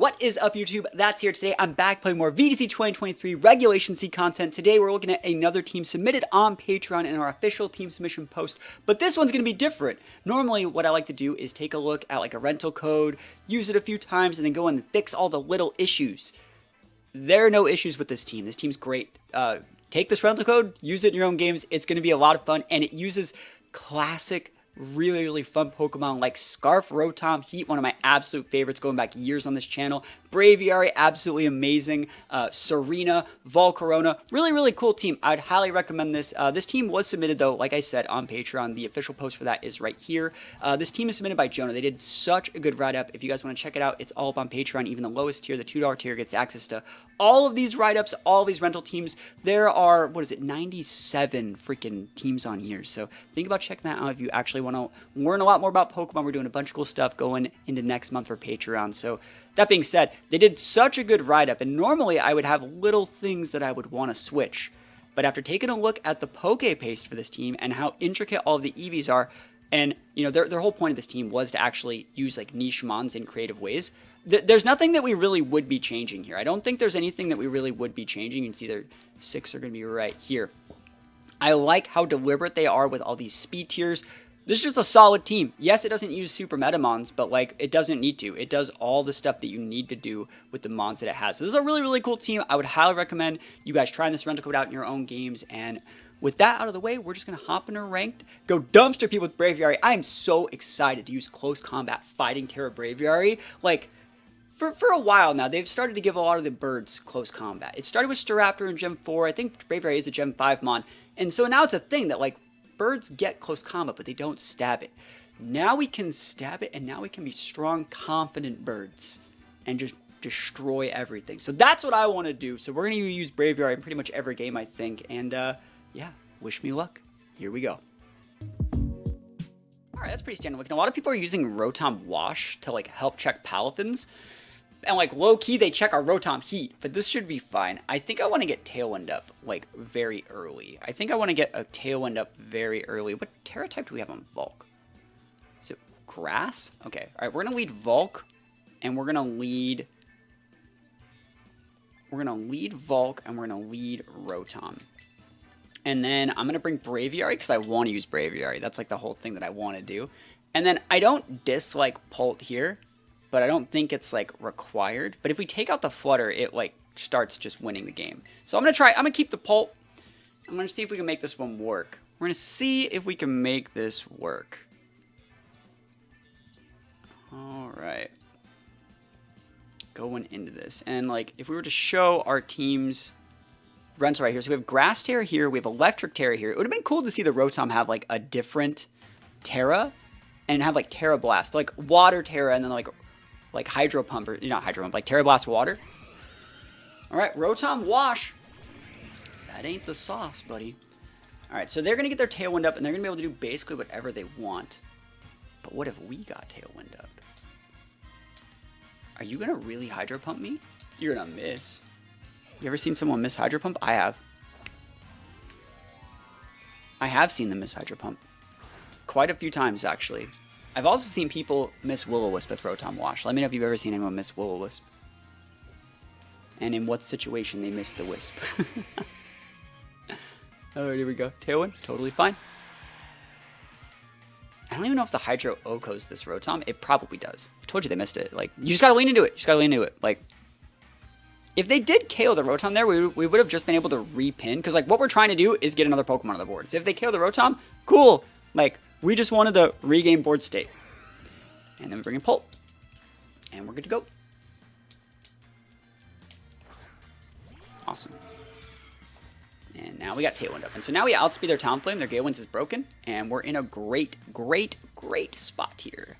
What is up, YouTube? That's here today. I'm back playing more VGC 2023 Regulation C content. Today we're looking at another team submitted on Patreon in our official team submission post, but this one's going to be different. Normally what I like to do is take a look at like a rental code, use it a few times, and then go and fix all the little issues. There are no issues with this team. This team's great. Take this rental code, use it in your own games. It's going to be a lot of fun, and it uses classic really fun Pokemon like Scarf, Rotom-Heat, one of my absolute favorites going back years on this channel. Braviary, absolutely amazing. Tsareena, Volcarona, really cool team. I'd highly recommend this. This team was submitted though, like I said, on Patreon. The official post for that is right here. This team is submitted by Jonah. They did such a good write-up. If you guys want to check it out, it's all up on Patreon. Even the lowest tier, the $2 tier, gets access to all of these write-ups, all of these rental teams. There are, 97 freaking teams on here. So think about checking that out if you actually want to learn a lot more about Pokemon. We're doing a bunch of cool stuff going into next month for Patreon. So that being said, they did such a good write-up, and normally I would have little things that I would want to switch. But after taking a look at the Poke Paste for this team and how intricate all of the EVs are, and you know their whole point of this team was to actually use like niche mons in creative ways, there's nothing that we really would be changing here. I don't think there's anything that we really would be changing. You can see their 6 are going to be right here. I like how deliberate they are with all these speed tiers. This is just a solid team. Yes, it doesn't use super meta mons, but like it doesn't need to. It does all the stuff that you need to do with the mons that it has. So this is a really cool team. I would highly recommend you guys trying this rental code out in your own games. And with that out of the way, we're just going to hop into ranked, go dumpster people with Braviary. I am so excited to use close combat fighting Tera Braviary. Like, for a while now, they've started to give a lot of the birds close combat. It started with Staraptor in Gen 4. I think Braviary is a Gen 5 mon. And so now it's a thing that like birds get close combat, but they don't stab it. Now we can stab it, and now we can be strong, confident birds and just destroy everything. So that's what I want to do. So we're going to use Braviary in pretty much every game, I think. And yeah, wish me luck. Here we go. All right, that's pretty standard looking. A lot of people are using Rotom Wash to like help check Palafins. And like low key, they check our Rotom-Heat, but this should be fine. I think I want to get Tailwind up like very early. I think I want to get a Tailwind up very early. What Tera type do we have on Volk? Is it Grass? Okay, all right, we're gonna lead Volk, and we're gonna lead Volk, and we're gonna lead Rotom. And then I'm gonna bring Braviary because I want to use Braviary. That's like the whole thing that I want to do. And then I don't dislike Pult here, but I don't think it's like required. But if we take out the Flutter, it like starts just winning the game. So I'm gonna keep the Pulp. I'm gonna see if we can make this one work. We're gonna see if we can make this work. All right. Going into this. And like if we were to show our team's rental right here. So we have Grass Tera here, we have Electric Tera here. It would have been cool to see the Rotom have like a different Tera and have like Tera Blast, like Water Tera, and then like Hydro Pump, or not Hydro Pump, like Tera Blast Water. All right, Rotom Wash. That ain't the sauce, buddy. All right, so they're going to get their Tailwind up, and they're going to be able to do basically whatever they want. But what if we got Tailwind up? Are you going to really Hydro Pump me? You're going to miss. You ever seen someone miss Hydro Pump? I have. I have seen them miss Hydro Pump. Quite a few times, actually. I've also seen people miss Will-O-Wisp with Rotom Wash. Let me know if you've ever seen anyone miss Will-O-Wisp. And in what situation they missed the Wisp. Alright, here we go. Tailwind, totally fine. I don't even know if the Hydro Okos this Rotom. It probably does. I told you they missed it. Like, you just gotta lean into it. You just gotta lean into it. Like, if they did KO the Rotom there, we would have just been able to repin. Because, like, what we're trying to do is get another Pokemon on the board. So if they KO the Rotom, cool. Like, we just wanted to regain board state. And then we bring in Pulp. And we're good to go. Awesome. And now we got Tailwind up. And so now we outspeed their Talonflame. Their Gale Winds is broken. And we're in a great spot here.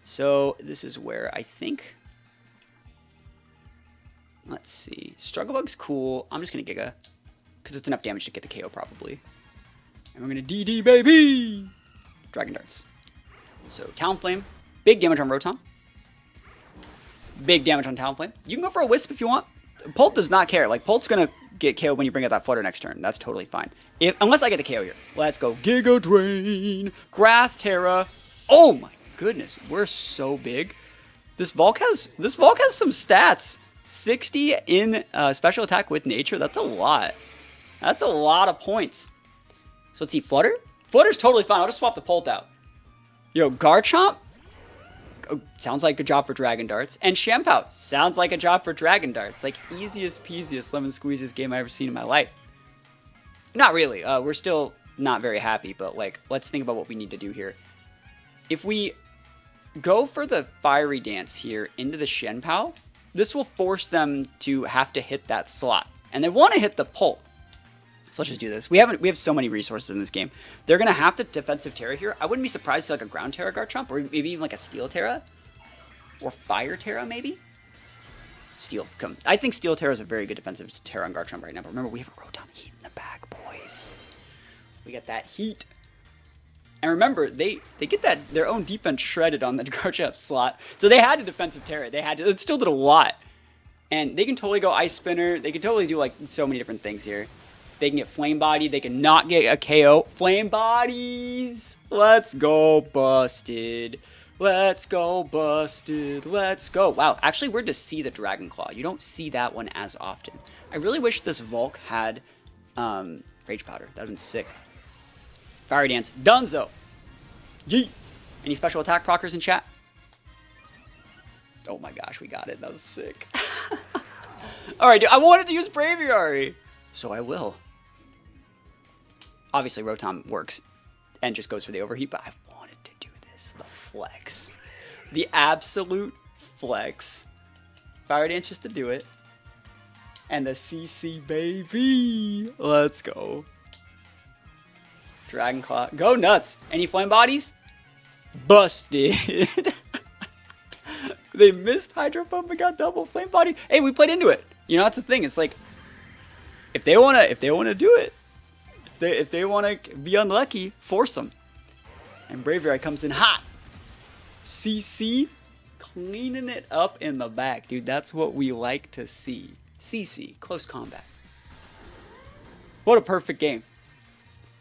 So this is where I think... Let's see. Struggle Bug's cool. I'm just going to Giga. Because it's enough damage to get the KO probably. And we're going to DD, baby! Dragon Darts. So Talonflame. Big damage on Rotom. Big damage on Talonflame. You can go for a Wisp if you want. Pult does not care. Like, Pult's going to get KO when you bring out that Flutter next turn. That's totally fine. Unless I get the KO here. Let's go. Giga Drain. Grass Tera. Oh my goodness. We're so big. This Volk has some stats. 60 in special attack with nature. That's a lot. That's a lot of points. So let's see. Flutter? Flutter's totally fine. I'll just swap the Pult out. Yo, Garchomp? Oh, sounds like a job for Dragon Darts. And Chien-Pao sounds like a job for Dragon Darts. Like, easiest peasiest lemon squeeziest game I've ever seen in my life. Not really. We're still not very happy, but like, let's think about what we need to do here. If we go for the Fiery Dance here into the Chien-Pao, this will force them to have to hit that slot. And they want to hit the Pult. So let's just do this. We have so many resources in this game. They're going to have to defensive Tera here. I wouldn't be surprised to like a ground Tera Garchomp, or maybe even like a steel Tera. Or fire Tera, maybe? Steel. Come. I think steel Tera is a very good defensive Tera on Garchomp right now. But remember, we have a Rotom-Heat in the back, boys. We got that heat. And remember, they get their own defense shredded on the Garchomp slot. So they had to defensive Tera. They had to. It still did a lot. And they can totally go Ice Spinner. They can totally do like so many different things here. They can get Flame Body. They can not get a KO. Flame Bodies. Let's go busted. Let's go busted. Let's go. Wow, actually weird to see the Dragon Claw. You don't see that one as often. I really wish this Volk had Rage Powder. That would have been sick. Fiery Dance. Dunzo. Yeet. Any special attack proccers in chat? Oh my gosh, we got it. That was sick. Alright, dude, I wanted to use Braviary. So I will. Obviously, Rotom works and just goes for the Overheat, but I wanted to do this. The flex. The absolute flex. Fire Dance just to do it. And the CC, baby. Let's go. Dragon Claw. Go nuts. Any Flame Bodies? Busted. They missed Hydro Pump and got double Flame Body. Hey, we played into it. You know, that's the thing. It's like, if they wanna do it, if they wanna be unlucky, force them. And Braviary comes in hot. CC cleaning it up in the back, dude. That's what we like to see. CC, close combat. What a perfect game.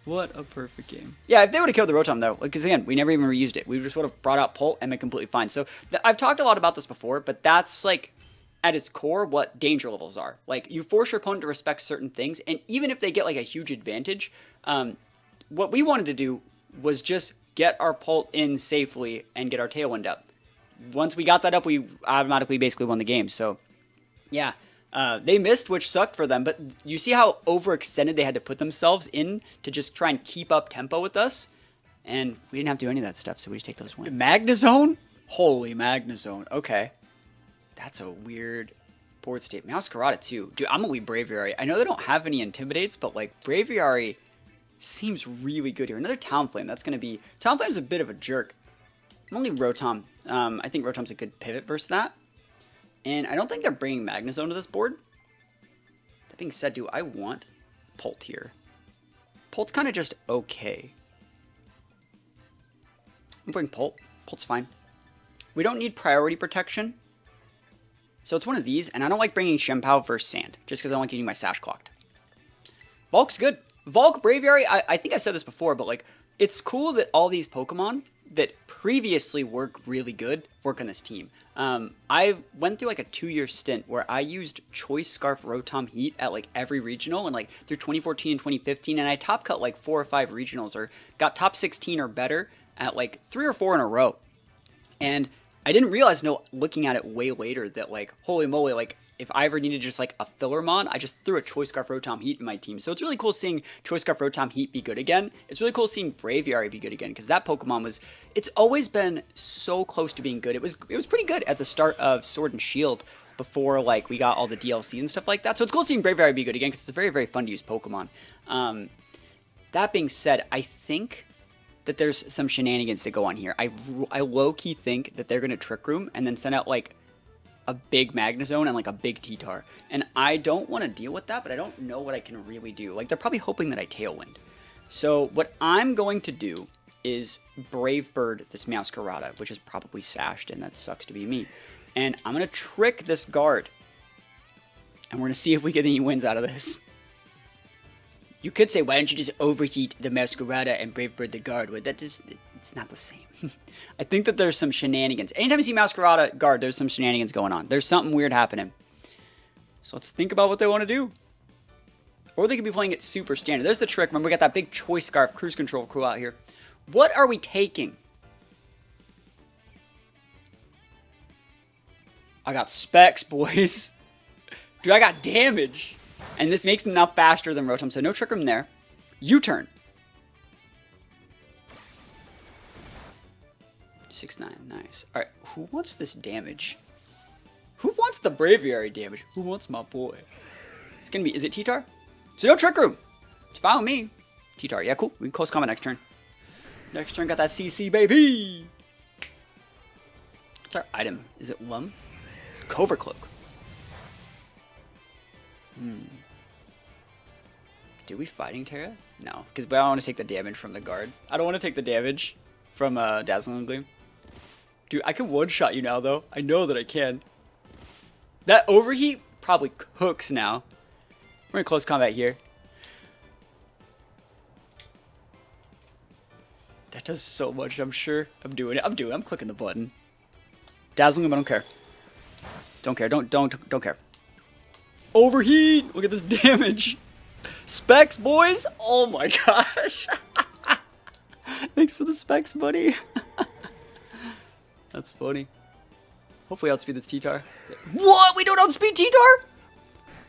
What a perfect game. Yeah, if they would have killed the Rotom, though, because again, we never even reused it. We just would have brought out Pult and been completely fine. So I've talked a lot about this before, but that's like, at its core, what danger levels are. Like, you force your opponent to respect certain things, and even if they get like a huge advantage, what we wanted to do was just get our Pult in safely and get our Tailwind up. Once we got that up, we automatically basically won the game. So, yeah. They missed, which sucked for them, but you see how overextended they had to put themselves in to just try and keep up tempo with us? And we didn't have to do any of that stuff, so we just take those wins. Magnezone? Holy Magnezone. Okay. That's a weird board state. Masquerada, too. Dude, I'm going to leave Braviary. I know they don't have any Intimidates, but, like, Braviary seems really good here. Another Talonflame. That's going to be... Talonflame's a bit of a jerk. I'm going to leave Rotom. I think Rotom's a good pivot versus that. And I don't think they're bringing Magnezone to this board. That being said, do I want Pult here? Pult's kind of just okay. I'm bring Pult. Pult's fine. We don't need priority protection. So it's one of these, and I don't like bringing Chien-Pao versus Sand, just because I don't like getting my Sash clocked. Volk's good. Volk, Braviary, I think I said this before, but like, it's cool that all these Pokemon that previously work really good work on this team. I went through like a 2-year stint where I used Choice Scarf Rotom-Heat at like every regional and like through 2014 and 2015, and I top cut like 4 or 5 regionals or got top 16 or better at like 3 or 4 in a row. And I didn't realize, no, looking at it way later, that like, holy moly, like if I ever needed just like a filler mon, I just threw a Choice Scarf Rotom-Heat in my team. So it's really cool seeing Choice Scarf Rotom-Heat be good again. It's really cool seeing Braviary be good again, because that Pokemon was, it's always been so close to being good. It was pretty good at the start of Sword and Shield before like we got all the DLC and stuff like that. So it's cool seeing Braviary be good again, because it's a very, very fun to use Pokemon. That being said, I think that there's some shenanigans that go on here. I low-key think that they're going to Trick Room and then send out like a big Magnezone and like a big T-Tar. And I don't want to deal with that, but I don't know what I can really do. Like, they're probably hoping that I Tailwind. So what I'm going to do is Brave Bird this Masquerada, which is probably Sashed, and that sucks to be me. And I'm going to trick this guard. And we're going to see if we get any wins out of this. You could say, why don't you just overheat the Masquerada and Brave Bird the Guard? But that just, it's not the same. I think that there's some shenanigans. Anytime you see Masquerada Guard, there's some shenanigans going on. There's something weird happening. So let's think about what they want to do. Or they could be playing it super standard. There's the trick. Remember, we got that big Choice Scarf Cruise Control crew out here. What are we taking? I got specs, boys. Dude, I got damage. And this makes them now faster than Rotom, so no Trick Room there. U-turn. 6-9, nice. Alright, who wants this damage? Who wants the Braviary damage? Who wants my boy? It's gonna be, is it T-Tar? So no Trick Room. It's fine with me. T-Tar, yeah, cool. We can close combat next turn. Next turn, got that CC, baby. What's our item? Is it Lum? It's Covert Cloak. Do we Fighting Tera? No, because I don't want to take the damage from the guard. I don't want to take the damage from Dazzling Gleam. Dude, I can one-shot you now, though. I know that I can. That Overheat probably cooks now. We're in close combat here. That does so much, I'm sure. I'm doing it. I'm clicking the button. Dazzling Gleam, I don't care. Don't care. Don't care. Overheat! Look at this damage. Specs, boys! Oh my gosh! Thanks for the specs, buddy. That's funny. Hopefully outspeed this T-Tar. What? We don't outspeed T-Tar?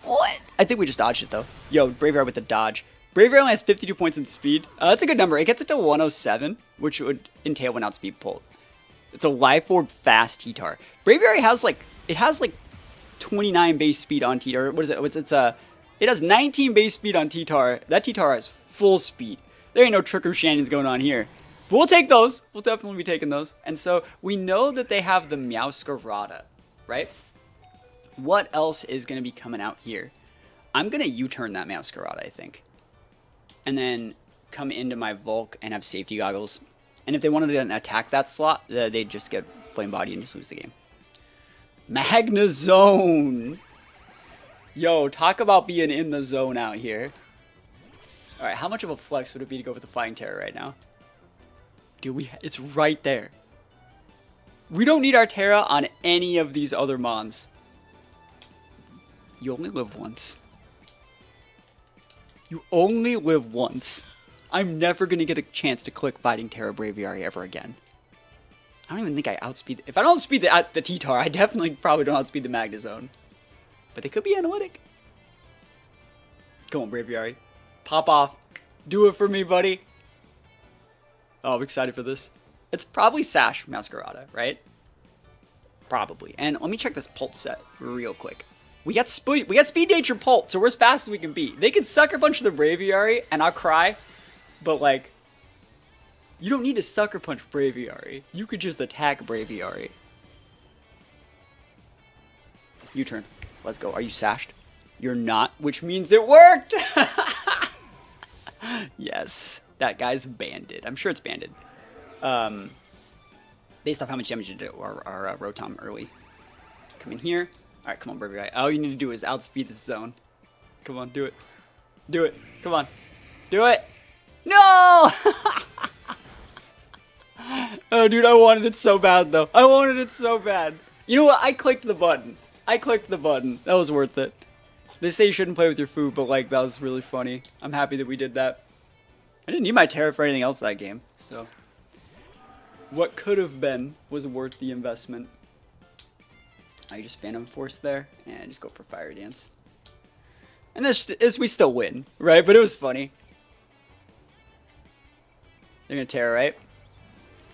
What? I think we just dodged it, though. Yo, Braviary with the dodge. Braviary only has 52 points in speed. That's a good number. It gets it to 107, which would entail an outspeed pull. It's a Life Orb fast T-Tar. Braviary has, like, it has, like, 29 base speed on T-Tar. What is it? It has 19 base speed on T-Tar. That T-Tar has full speed. There ain't no Trick Room shenanigans going on here. But we'll take those. We'll definitely be taking those. And so we know that they have the Meowscarada, right? What else is going to be coming out here? I'm going to U-turn that Meowscarada, I think. And then come into my Volk and have safety goggles. And if they wanted to attack that slot, they'd just get Flame Body and just lose the game. Magnezone! Yo, talk about being in the zone out here. Alright, how much of a flex would it be to go with the Flying Tera right now? Dude, it's right there. We don't need our Tera on any of these other mons. You only live once. You only live once. I'm never going to get a chance to click Fighting Tera Braviary ever again. I don't even think I outspeed... If I don't outspeed the T-Tar, I definitely probably don't outspeed the Magnezone. But they could be analytic. Come on, Braviary. Pop off. Do it for me, buddy. Oh, I'm excited for this. It's probably Sash Masquerada, right? Probably. And let me check this Pulse set real quick. We got Speed Nature Pulse, so we're as fast as we can be. They could Sucker Punch the Braviary, and I'll cry. But, like, you don't need to Sucker Punch Braviary. You could just attack Braviary. U-turn. Let's go. Are you sashed? You're not, which means it worked! Yes. That guy's banded. I'm sure it's banded. Based off how much damage you do our Rotom early. Come in here. Alright, come on, Braviary. All you need to do is outspeed this zone. Come on, do it. Do it. Come on. Do it! No! Oh, dude, I wanted it so bad, though. I wanted it so bad. You know what? I clicked the button. That was worth it. They say you shouldn't play with your food, but, like, that was really funny. I'm happy that we did that. I didn't need my Tera for anything else that game, so... What could have been was worth the investment. I just Phantom Force there, and just go for Fire Dance. And we still win, right? But it was funny. They're gonna Tera, right?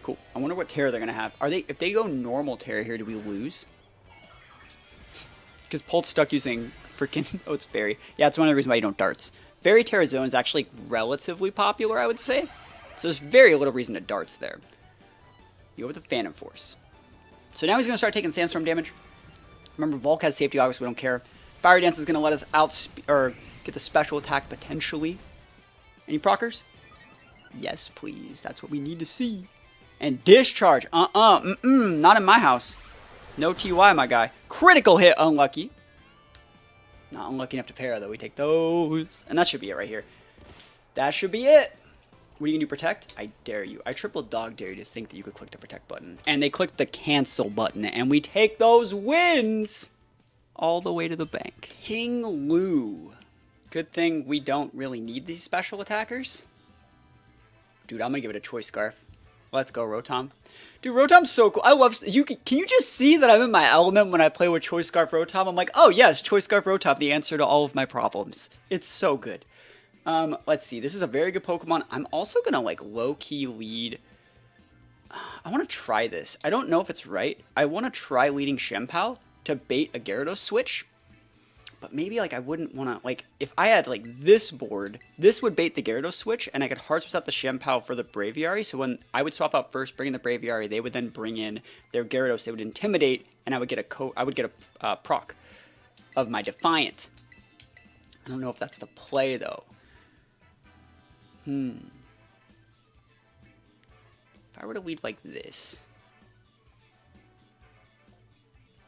Cool. I wonder what Tera they're gonna have. If they go normal Tera here, do we lose? Because Pulse stuck using freaking... Oh, it's Fairy. Yeah, it's one of the reasons why you don't darts. Fairy Tera Zone is actually relatively popular, I would say. So there's very little reason to darts there. You go with the Phantom Force. So now he's going to start taking Sandstorm damage. Remember, Volk has safety goggles, so we don't care. Fire Dance is going to let us get the special attack potentially. Any proccers? Yes, please. That's what we need to see. And Discharge. Not in my house. No TY, my guy. Critical hit, unlucky. Not unlucky enough to pair, though. We take those. And that should be it right here. That should be it. What are you gonna do, protect? I dare you. I triple dog dare you to think that you could click the protect button. And they click the cancel button, and we take those wins all the way to the bank. King Lou. Good thing we don't really need these special attackers. Dude, I'm gonna give it a choice scarf. Let's go, Rotom. Dude, Rotom's so cool. I love you. Can you just see that I'm in my element when I play with Choice Scarf Rotom? I'm like, oh yes, Choice Scarf Rotom, the answer to all of my problems. It's so good. Let's see. This is a very good Pokemon. I'm also gonna like low-key lead. I want to try this. I don't know if it's right. I want to try leading Chien-Pao to bait a Gyarados switch. But maybe like I wouldn't want to, like, if I had like this board, this would bait the Gyarados switch, and I could hard swap out the Chien-Pao for the Braviary. So when I would swap out first, bring in the Braviary, they would then bring in their Gyarados. They would intimidate, and I would get a proc of my Defiant. I don't know if that's the play though. If I were to lead like this,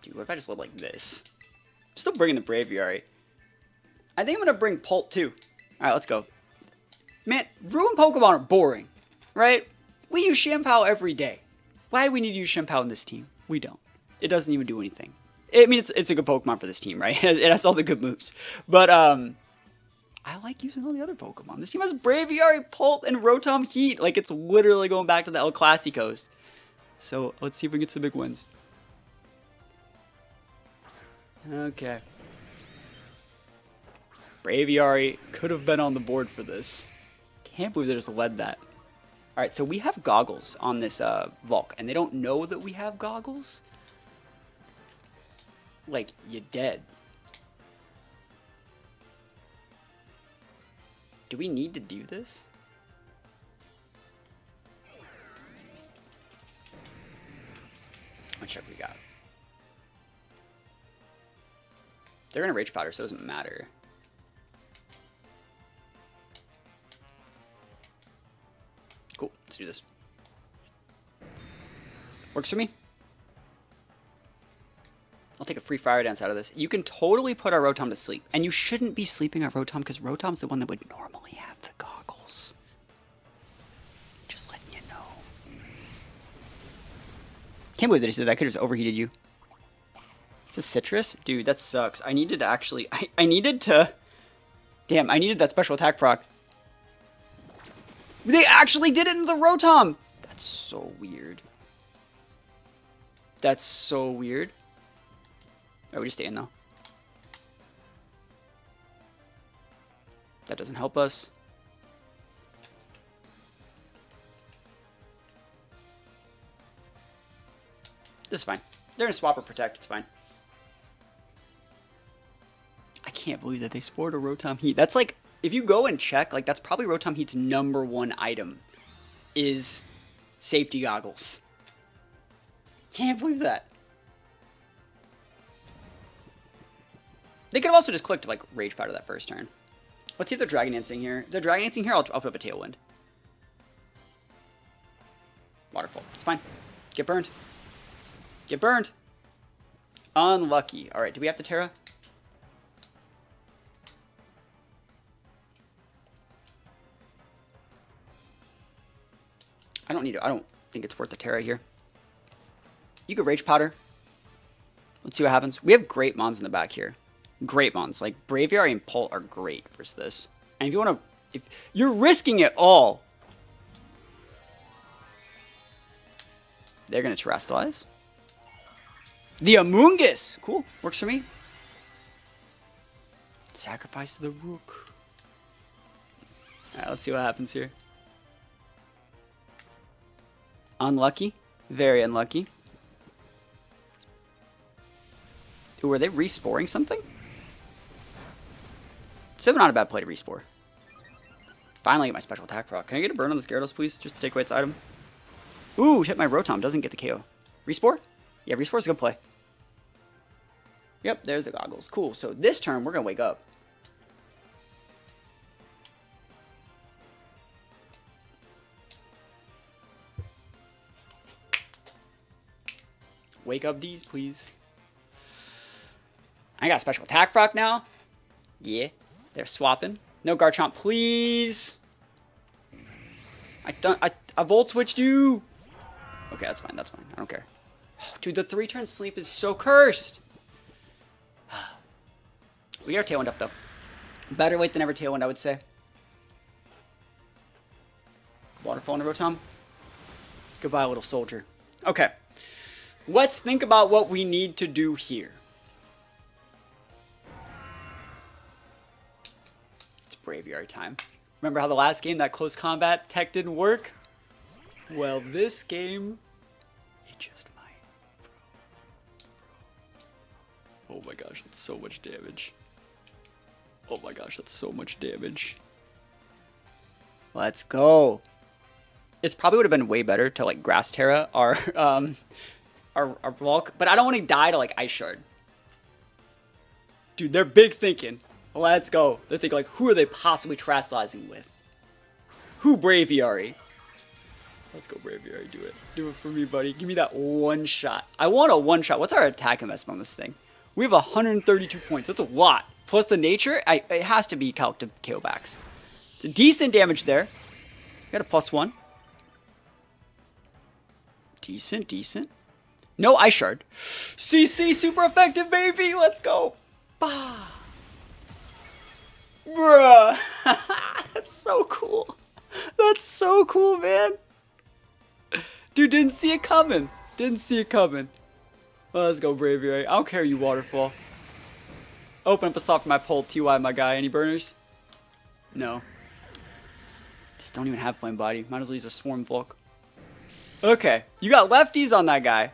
dude, what if I just led like this? I'm still bringing the Braviary. I think I'm going to bring Pult too. Alright, let's go. Man, Ruin Pokemon are boring, right? We use Chien-Pao every day. Why do we need to use Chien-Pao in this team? We don't. It doesn't even do anything. I mean, it's a good Pokemon for this team, right? It has all the good moves. But, I like using all the other Pokemon. This team has Braviary, Pult, and Rotom-Heat. Like, it's literally going back to the El Clasicos. So, let's see if we get some big wins. Okay. Braviary could have been on the board for this. Can't believe they just led that. Alright, so we have goggles on this Volk, and they don't know that we have goggles. Like, you're dead. Do we need to do this? Let's check what we got. They're gonna Rage Powder, so it doesn't matter. Cool, let's do this. Works for me. I'll take a free Fire Dance out of this. You can totally put our Rotom to sleep. And you shouldn't be sleeping our Rotom because Rotom's the one that would normally have the goggles. Just letting you know. Can't believe they just did that. I could have just overheated you. Is this Citrus? Dude, that sucks. I needed to actually... I needed to... Damn, I needed that special attack proc. They actually did it in the Rotom! That's so weird. That's so weird. Are we just staying though? That doesn't help us. This is fine. They're gonna swap or protect, it's fine. I can't believe that they sport a Rotom-Heat. That's like, if you go and check, like that's probably Rotom-Heat's #1 item is safety goggles. Can't believe that. They could have also just clicked like Rage Powder that first turn. Let's see if they're Dragon Dancing here. If they're Dragon Dancing here, I'll put up a Tailwind. Waterfall. It's fine. Get burned. Get burned. Unlucky. Alright, do we have to Tera? I don't need to. I don't think it's worth the Tera here. You could Rage Powder. Let's see what happens. We have great Mons in the back here. Great Mons. Like, Braviary and Pult are great versus this. And if you want to... if you're risking it all. They're going to Terrestrialize. The Amoonguss! Cool. Works for me. Sacrifice the Rook. Alright, let's see what happens here. Unlucky. Very unlucky. Ooh, were they resporing something? Still not a bad play to respore. Finally get my special attack proc. Can I get a burn on this Gyarados, please? Just to take away its item. Ooh, hit my Rotom. Doesn't get the KO. Respore? Yeah, Respor's a good play. Yep, there's the goggles. Cool. So this turn, we're going to wake up. Wake up D's, please. I got a special attack proc now. Yeah, they're swapping. No Garchomp, please. I volt switched you. Okay, that's fine. That's fine. I don't care. Oh, dude, the 3-turn sleep is so cursed. We got our Tailwind up, though. Better late than ever Tailwind, I would say. Waterfall into Rotom. Goodbye, little soldier. Okay. Let's think about what we need to do here. It's Braviary time. Remember how the last game, that close combat tech didn't work? Well, this game, it just might. Oh my gosh, that's so much damage. Oh my gosh, that's so much damage. Let's go. It's probably would have been way better to like Grass Tera our Volk, but I don't want to die to like Ice Shard. Dude, they're big thinking. Let's go. They're thinking like, who are they possibly terastallizing with? Who Braviary? Let's go Braviary, do it. Do it for me, buddy. Give me that one shot. I want a one shot. What's our attack investment on this thing? We have 132 points. That's a lot. Plus the nature, it has to be calc to KO backs. It's a decent damage there. Got a +1. Decent, decent. No Ice Shard. CC, super effective, baby. Let's go. Bah. Bruh. That's so cool. That's so cool, man. Dude, didn't see it coming. Didn't see it coming. Well, let's go, Braviary. I don't care, you Waterfall. Open up a slot for my pull. TY, my guy. Any burners? No. Just don't even have Flame Body. Might as well use a Swarm Volk. Okay. You got lefties on that guy.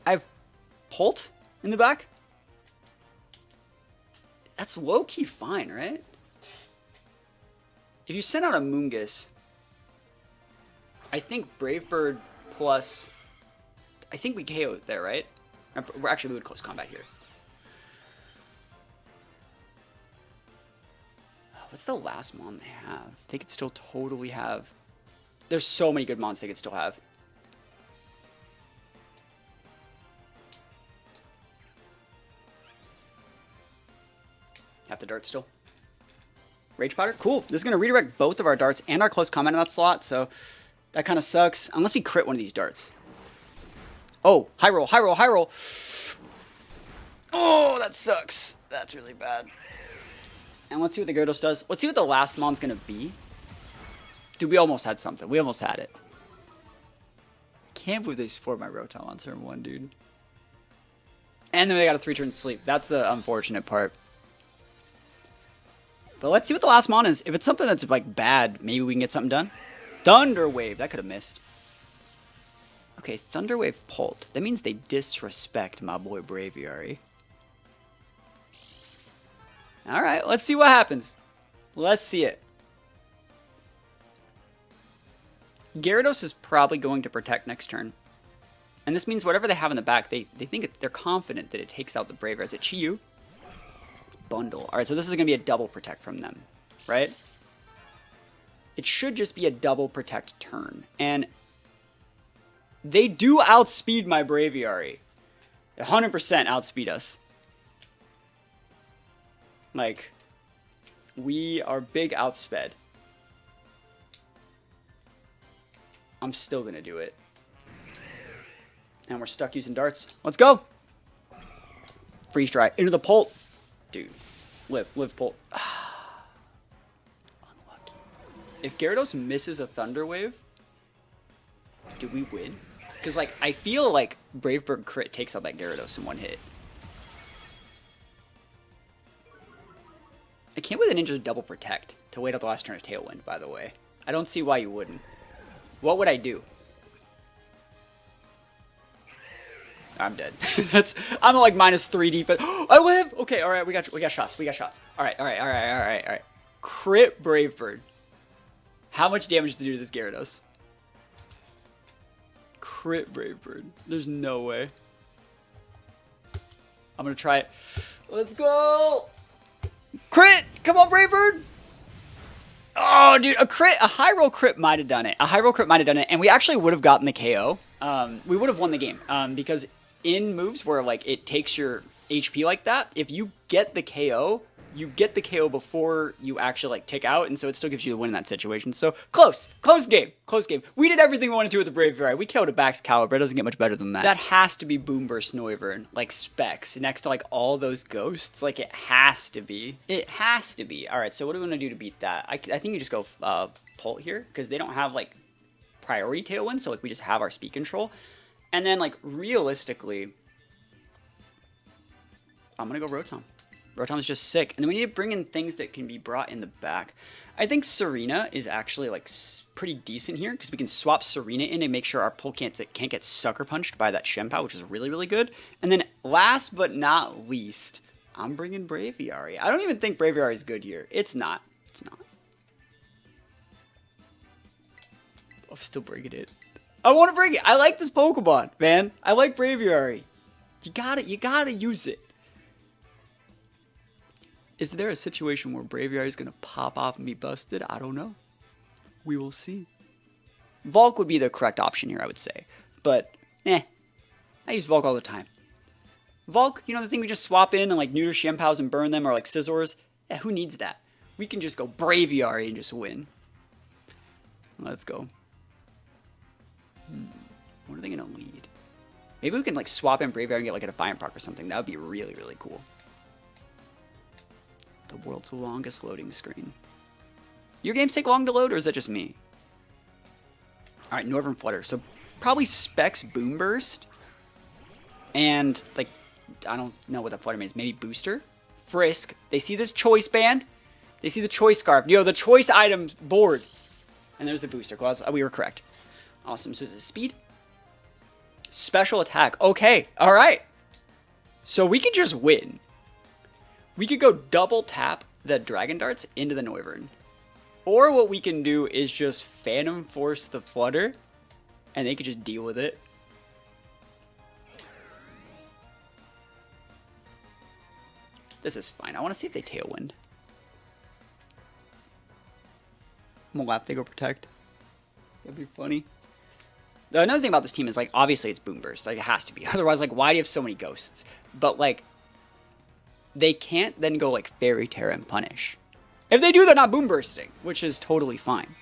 I have Pult in the back. That's low-key fine, right? If you send out a Moongus, I think Brave Bird plus... I think we KO it there, right? We're actually moving close combat here. What's the last mon they have? They could still totally have... There's so many good mons they could still have. Have the dart still. Rage Powder? Cool. This is going to redirect both of our darts and our close combat in that slot, so that kind of sucks. Unless we crit one of these darts. Oh, high roll, high roll, high roll. Oh, that sucks. That's really bad. And let's see what the Gyarados does. Let's see what the last mon's going to be. Dude, we almost had something. We almost had it. Can't believe they support my Rotom on turn 1, dude. And then they got a 3-turn sleep. That's the unfortunate part. But let's see what the last mon is. If it's something that's like bad, maybe we can get something done. Thunder Wave. That could have missed. Okay, Thunder Wave Pult. That means they disrespect my boy Braviary. Alright, let's see what happens. Let's see it. Gyarados is probably going to protect next turn. And this means whatever they have in the back, they think they're confident that it takes out the Braviary. Is it Chi-Yu? It's Bundle. Alright, so this is going to be a double protect from them, right? It should just be a double protect turn. And they do outspeed my Braviary. 100% outspeed us. Like, we are big outsped. I'm still going to do it. And we're stuck using darts. Let's go. Freeze Dry. Into the Pult. Dude. Live Pult. Unlucky. If Gyarados misses a Thunder Wave, do we win? Because, like, I feel like Brave Bird crit takes out that Gyarados in one hit. I can't with a Ninja's double protect to wait out the last turn of Tailwind, by the way. I don't see why you wouldn't. What would I do? I'm dead. I'm at like -3 defense. I live! Okay, alright, we got shots. We got shots. Alright. Crit Brave Bird. How much damage to do to this Gyarados? Crit Brave Bird. There's no way. I'm gonna try it. Let's go! Crit! Come on, Brave Bird! Oh, dude, a high roll crit might have done it. A high roll crit might have done it, and we actually would have gotten the KO. We would have won the game, because in moves where like it takes your HP like that, if you get the KO, you get the KO before you actually like tick out, and so it still gives you the win in that situation. So close game. We did everything we wanted to do with the Braviary. We killed a Bax Caliber. It doesn't get much better than that. That has to be Boom Burst Noivern, like specs next to like all those ghosts. Like it has to be. All right. So what do we want to do to beat that? I think you just go Pult here because they don't have like priority Tailwind, so like we just have our speed control, and then like realistically, I'm gonna go Rotom. Rotom is just sick. And then we need to bring in things that can be brought in the back. I think Tsareena is actually like pretty decent here because we can swap Tsareena in and make sure our pull can't get sucker punched by that Chien-Pao, which is really, really good. And then last but not least, I'm bringing Braviary. I don't even think Braviary is good here. It's not. I'm still bringing it. I want to bring it. I like this Pokemon, man. I like Braviary. You gotta use it. Is there a situation where Braviary is going to pop off and be busted? I don't know. We will see. Volk would be the correct option here, I would say. But, I use Volk all the time. Volk, you know the thing we just swap in and like neuter Chien-Paos and burn them, or like Scizors? Yeah, who needs that? We can just go Braviary and just win. Let's go. What are they going to lead? Maybe we can like swap in Braviary and get like a Defiant Proc or something. That would be really, really cool. The world's longest loading screen. Your games take long to load, or is that just me? Alright, Northern Flutter. So probably Specs Boom Burst. And, like, I don't know what that Flutter means. Maybe Booster? Frisk. They see this Choice Band. They see the Choice Scarf. Yo, the Choice Items board. And there's the Booster Clause. We were correct. Awesome. So is it Speed? Special Attack. Okay. Alright. So we could just win. We could go double tap the Dragon Darts into the Noivern. Or what we can do is just Phantom Force the Flutter, and they could just deal with it. This is fine. I want to see if they Tailwind. I'm gonna laugh they go Protect. That'd be funny. Another thing about this team is, like, obviously it's Boom Burst. Like, it has to be. Otherwise, like, why do you have so many Ghosts? But, like, they can't then go like Fairy Tera and Punish. If they do, they're not Boom Bursting, which is totally fine.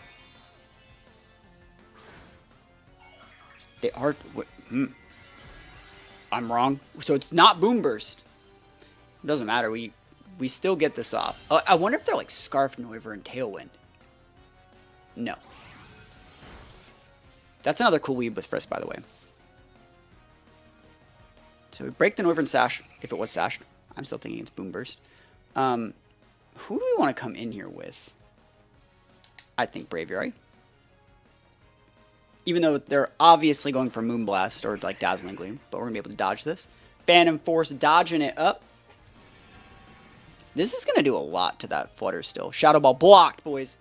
They are. I'm wrong. So it's not Boom Burst. It doesn't matter. We still get this off. I wonder if they're like Scarf Noivern and Tailwind. No. That's another cool weeb with Frisk, by the way. So we break the Noivern Sash, if it was Sash. I'm still thinking it's Boom Burst. Who do we want to come in here with? I think Braviary. Even though they're obviously going for Moonblast or like Dazzling Gleam, but we're going to be able to dodge this. Phantom Force dodging it up. This is going to do a lot to that Flutter still. Shadow Ball blocked, boys.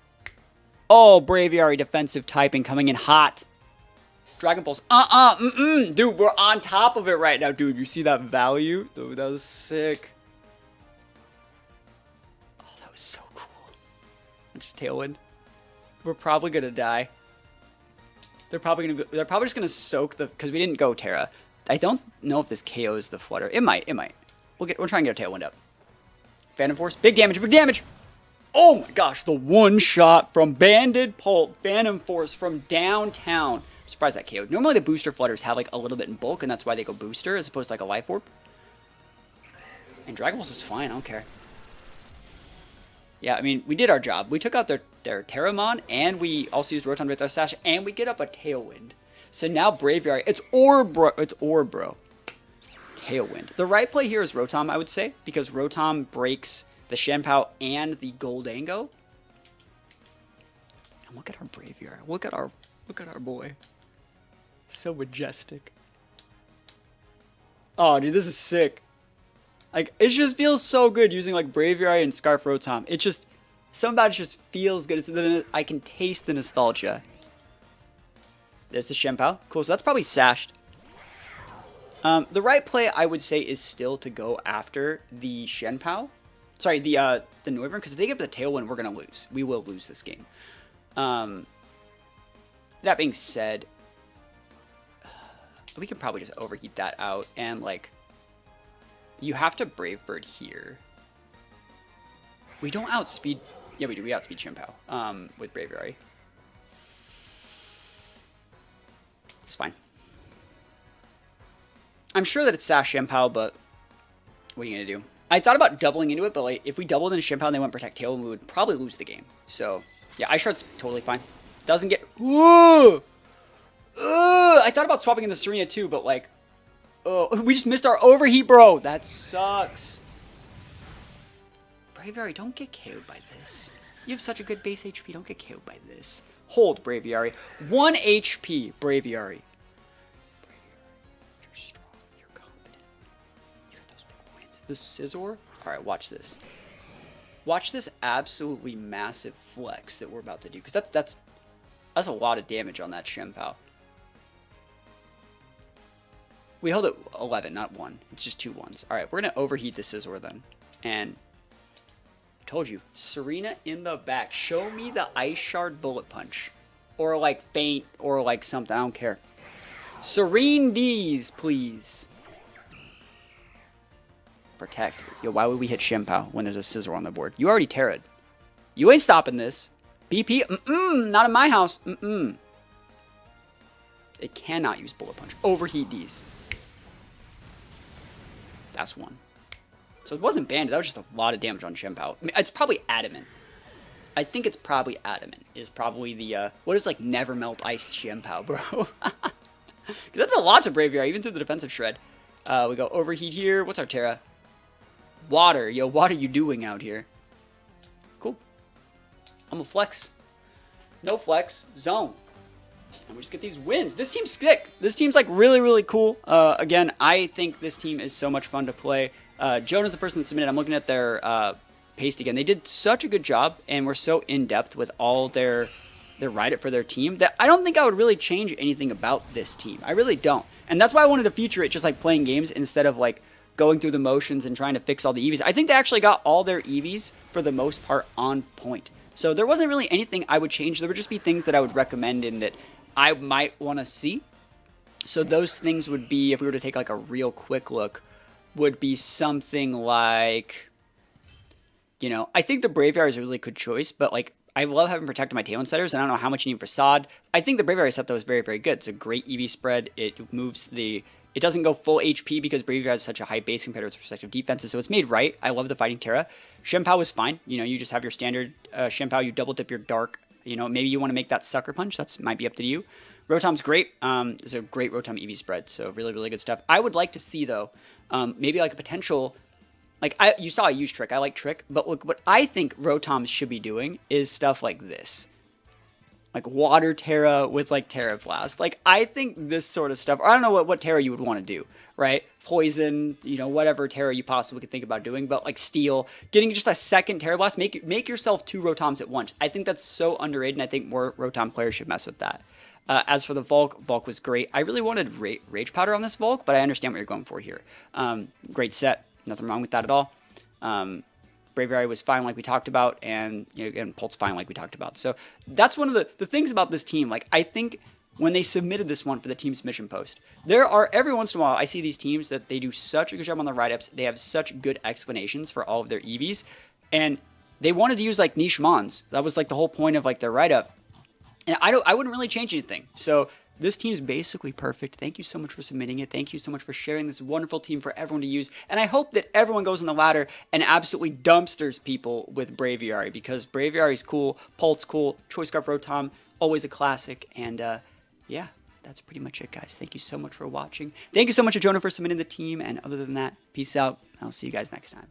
Oh, Braviary defensive typing coming in hot. Dragon Pulse. Dude, we're on top of it right now, dude. You see that value? Dude, that was sick. Oh, that was so cool. Just Tailwind. We're probably gonna die. They're probably just gonna soak the, because we didn't go Tera. I don't know if this KOs the Flutter. It might. We'll try and get a Tailwind up. Phantom Force. Big damage. Oh my gosh, the one shot from Banded Pulp. Phantom Force from downtown. I'm surprised that KO'd. Normally the booster flutters have like a little bit in bulk, and that's why they go booster as opposed to like a Life Orb. And Dragon Pulse is fine, I don't care. Yeah, I mean, we did our job. We took out their Terramon, and we also used Rotom with our Sash, and we get up a Tailwind. So now Braviary, it's Orbro. Tailwind. The right play here is Rotom, I would say, because Rotom breaks the Chien-Pao and the Goldango. And look at our Braviary. Look at our boy. So majestic. Oh, dude, this is sick. Like, it just feels so good using, like, Braviary and Scarf Rotom. It just, something about it just feels good. I can taste the nostalgia. There's the Chien-Pao. Cool, so that's probably Sashed. The right play, I would say, is still to go after the Chien-Pao. Sorry, the Noivern, because if they get the Tailwind, we're going to lose. We will lose this game. That being said, we can probably just overheat that out, and like, you have to Brave Bird here. We don't outspeed. Yeah, we do. We outspeed Chien-Pao with Braviary. It's fine. I'm sure that it's Sash Chien-Pao, but what are you going to do? I thought about doubling into it, but like if we doubled into Chien-Pao and they went Protect Tail, we would probably lose the game. So, yeah, Ice Shard's totally fine. Doesn't get... Ooh! I thought about swapping in the Tsareena too, but like... Oh, we just missed our Overheat, bro! That sucks. Braviary, don't get KO'd by this. You have such a good base HP, don't get KO'd by this. Hold, Braviary. 1 HP, Braviary. You're strong, you're confident. You got those big wins. The Scizor? Alright, watch this. Watch this absolutely massive flex that we're about to do. Because that's a lot of damage on that Chien-Pao. We held it 11, not 1. It's just 2 1s. Alright, we're going to overheat the Scizor then. And... told you, Tsareena in the back. Show me the Ice Shard Bullet Punch. Or like Faint, or like something. I don't care. Serene D's, please. Protect. Yo, why would we hit Chien-Pao when there's a Scizor on the board? You already Tera'd. You ain't stopping this. BP, not in my house. It cannot use Bullet Punch. Overheat D's. That's 1. So it wasn't banded. That was just a lot of damage on Chien-Pao. I mean, it's probably Adamant. I think it's probably Adamant. Is probably the, what is like Never Melt Ice Chien-Pao, bro? Because that's a lot to Braviary, even through the defensive shred. We go Overheat here. What's our Tera? Water. Yo, what are you doing out here? Cool. I'm a flex. No flex. Zone. And we just get these wins. This team's sick. This team's like really, really cool. Again, I think this team is so much fun to play. Jonah's the person that submitted. I'm looking at their paste again. They did such a good job and were so in-depth with all their write-up for their team that I don't think I would really change anything about this team. I really don't. And that's why I wanted to feature it just like playing games instead of like going through the motions and trying to fix all the EVs. I think they actually got all their EVs for the most part on point. So there wasn't really anything I would change. There would just be things that I would recommend and that I might want to see. So those things would be, if we were to take like a real quick look, would be something like, you know, I think the Braviary is a really good choice, but like, I love having protected my Talon setters, and I don't know how much you need for Sod. I think the Braviary set, though, is very, very good. It's a great EV spread. It moves the... It doesn't go full HP because Braviary has such a high base compared to its respective defenses, so it's made right. I love the Fighting Tera. Chien-Pao is fine. You know, you just have your standard Chien-Pao, you double dip your Dark. You know, maybe you want to make that Sucker Punch. That might be up to you. Rotom's great. It's a great Rotom EV spread, so really, really good stuff. I would like to see, though, maybe like a potential... Like, you saw a use Trick. I like Trick. But look, what I think Rotom should be doing is stuff like this. Like Water Tera with, like, Tera Blast. Like, I think this sort of stuff... Or I don't know what Tera you would want to do, right? Poison, you know, whatever Tera you possibly could think about doing. But, like, Steel. Getting just a second Tera Blast. Make yourself 2 Rotoms at once. I think that's so underrated, and I think more Rotom players should mess with that. As for the Volk was great. I really wanted Rage Powder on this Volk, but I understand what you're going for here. Great set. Nothing wrong with that at all. Braviary was fine like we talked about, and you know, again, Pulse fine like we talked about. So that's one of the things about this team. Like, I think when they submitted this one for the team submission post, there are, every once in a while, I see these teams that they do such a good job on the write-ups. They have such good explanations for all of their EVs, and they wanted to use like niche mons. That was like the whole point of like their write-up. And I wouldn't really change anything. So this team's basically perfect. Thank you so much for submitting it. Thank you so much for sharing this wonderful team for everyone to use. And I hope that everyone goes on the ladder and absolutely dumpsters people with Braviary, because Braviary's cool, Pulse cool, Choice Scarf Rotom, always a classic. And yeah, that's pretty much it, guys. Thank you so much for watching. Thank you so much to Jonah for submitting the team. And other than that, peace out. I'll see you guys next time.